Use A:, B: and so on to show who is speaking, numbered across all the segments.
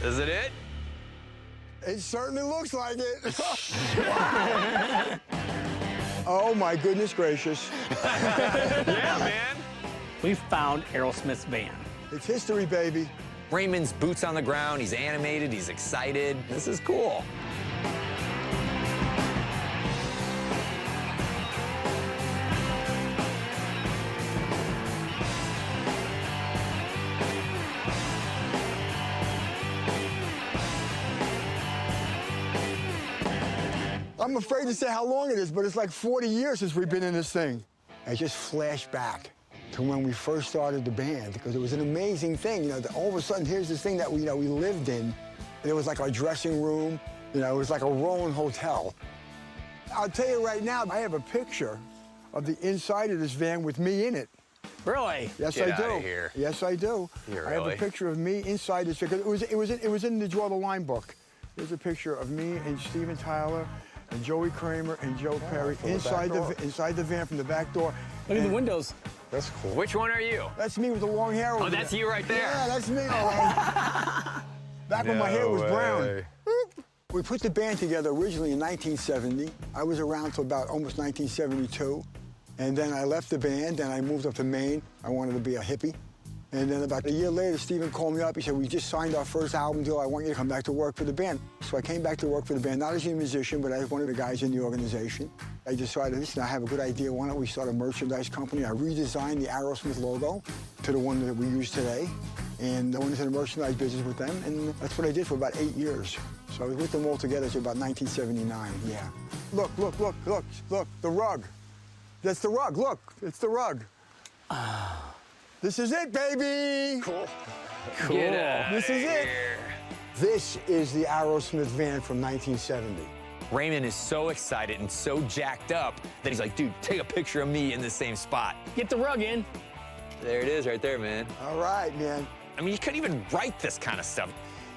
A: Is it it?
B: It certainly looks like it. Oh my goodness gracious.
A: Yeah, man.
C: We found Aerosmith's van.
B: It's history, baby.
A: Raymond's boots on the ground. He's animated. He's excited. This is cool.
B: I'm afraid to say how long it is, but it's like 40 years since we've been in this thing. I just flashed back to when we first started the band, because it was an amazing thing. You know, all of a sudden, here's this thing that we lived in. And it was like our dressing room. You know, it was like a rolling hotel. I'll tell you right now, I have a picture of the inside of this van with me in it.
C: Really?
B: Yes,
A: Get
B: I do.
A: outta here.
B: Yes, I do.
A: You
B: I have
A: really?
B: a picture of me inside this. Because it was in the Draw the Line book. There's a picture of me and Steven Tyler and Joey Krame and Joe Perry inside the van from the back door.
C: Look at the windows.
B: That's cool.
A: Which one are you?
B: That's me with the long hair.
A: Oh, that's you right there.
B: Yeah, that's me. All right. Back when my hair was brown. We put the band together originally in 1970. I was around till about almost 1972. And then I left the band and I moved up to Maine. I wanted to be a hippie. And then about a year later, Steven called me up. He said, we just signed our first album deal. I want you to come back to work for the band. So I came back to work for the band, not as a musician, but as one of the guys in the organization. I decided, listen, I have a good idea. Why don't we start a merchandise company? I redesigned the Aerosmith logo to the one that we use today. And I went into the merchandise business with them. And that's what I did for about 8 years. So I was with them all together to about 1979, yeah. Look, look, look, look, look, the rug. That's the rug, look, it's the rug. This is it, baby!
A: Cool.
B: This is it. This is the Aerosmith van from 1970.
A: Raymond is so excited and so jacked up that he's like, dude, take a picture of me in the same spot.
C: Get the rug in.
A: There it is right there, man.
B: All right, man.
A: I mean, you couldn't even write this kind of stuff.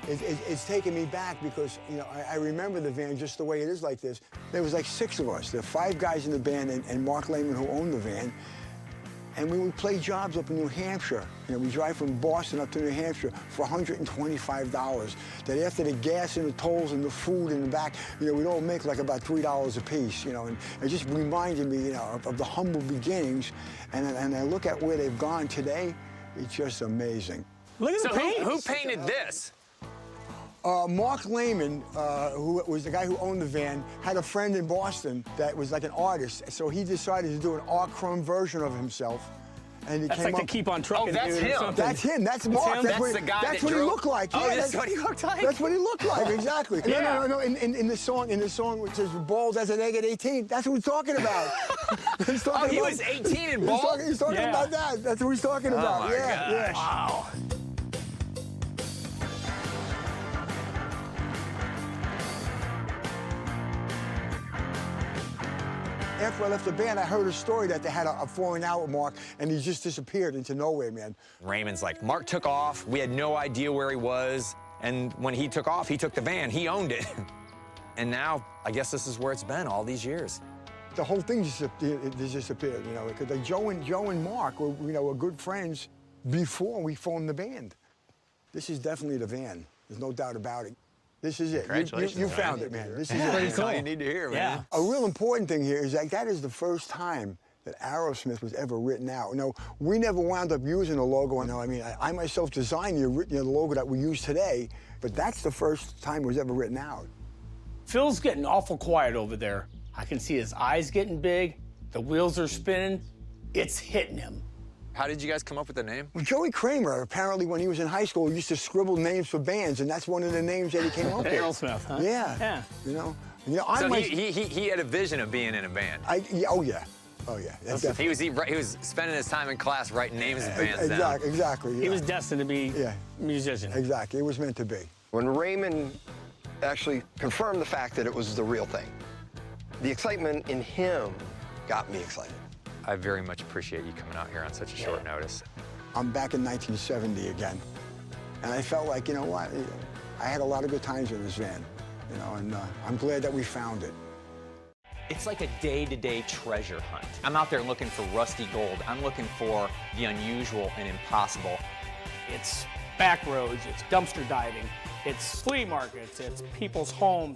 B: It's taken me back because, you know, I remember the van just the way it is like this. There was like 6 of us. There were 5 guys in the band and Mark Lehman, who owned the van. And we would play jobs up in New Hampshire. You know, we drive from Boston up to New Hampshire for $125. That after the gas and the tolls and the food in the back, you know, we'd all make like about $3 a piece, you know. And it just reminded me, you know, of the humble beginnings. And I look at where they've gone today, it's just amazing.
C: Look at
A: So
C: the paint.
A: who painted this?
B: Mark Lehman, who was the guy who owned the van, had a friend in Boston that was like an artist. So he decided to do an Krame version of himself. And he
C: That's
B: came
C: like
B: up.
C: the keep on trucking.
A: Oh, that's
C: dude or
A: him.
C: something.
B: That's him. That's Mark.
C: him?
A: That's
B: what,
A: the guy
B: That's
A: that
B: what
A: drove-
B: he looked like.
A: Oh,
B: Yeah,
A: that's what he looked like?
B: That's what he looked like, exactly.
C: Yeah.
B: No. In the song which says balls as an egg at 18, that's what he's talking about. He's talking
A: Oh, he
B: about-
A: was 18 and bald?
B: He's talking
C: Yeah.
B: about that. That's what he's talking about.
A: my
B: Yeah.
A: gosh.
C: Wow.
B: After I left the band, I heard a story that they had a falling out with Mark, and he just disappeared into nowhere, man.
A: Raymond's like, Mark took off. We had no idea where he was. And when he took off, he took the van. He owned it. And now, I guess this is where it's been all these years.
B: The whole thing just disappeared, you know, because like Joe and Mark were, you know, were good friends before we formed the band. This is definitely the van. There's no doubt about it. This is it.
A: Congratulations,
B: You
A: man.
B: found it, man. This is it.
C: Pretty
A: That's all
C: cool.
A: you need to hear,
C: Yeah.
A: man.
B: A real important thing here is that is the first time that Aerosmith was ever written out. You know, we never wound up using the logo. You know, I mean, I myself designed the logo that we use today, but that's the first time it was ever written out.
C: Phil's getting awful quiet over there. I can see his eyes getting big. The wheels are spinning. It's hitting him.
A: How did you guys come up with the name?
B: Well, Joey Krame, apparently when he was in high school, used to scribble names for bands, and that's one of the names that he came up with.
C: Aerosmith, huh?
B: Yeah.
C: Yeah.
B: You know,
A: So he had a vision of being in a band.
B: Oh yeah. That's definitely.
A: He was spending his time in class writing names of bands down.
B: Exactly. Yeah.
C: He was destined to be
B: Yeah.
C: a musician.
B: Exactly. It was meant to be.
D: When Raymond actually confirmed the fact that it was the real thing, the excitement in him got me excited.
A: I very much appreciate you coming out here on such a short notice.
B: I'm back in 1970 again, and I felt like, you know what, I had a lot of good times in this van, you know, and I'm glad that we found it.
A: It's like a day-to-day treasure hunt. I'm out there looking for rusty gold. I'm looking for the unusual and impossible.
C: It's back roads, it's dumpster diving, it's flea markets, it's people's homes.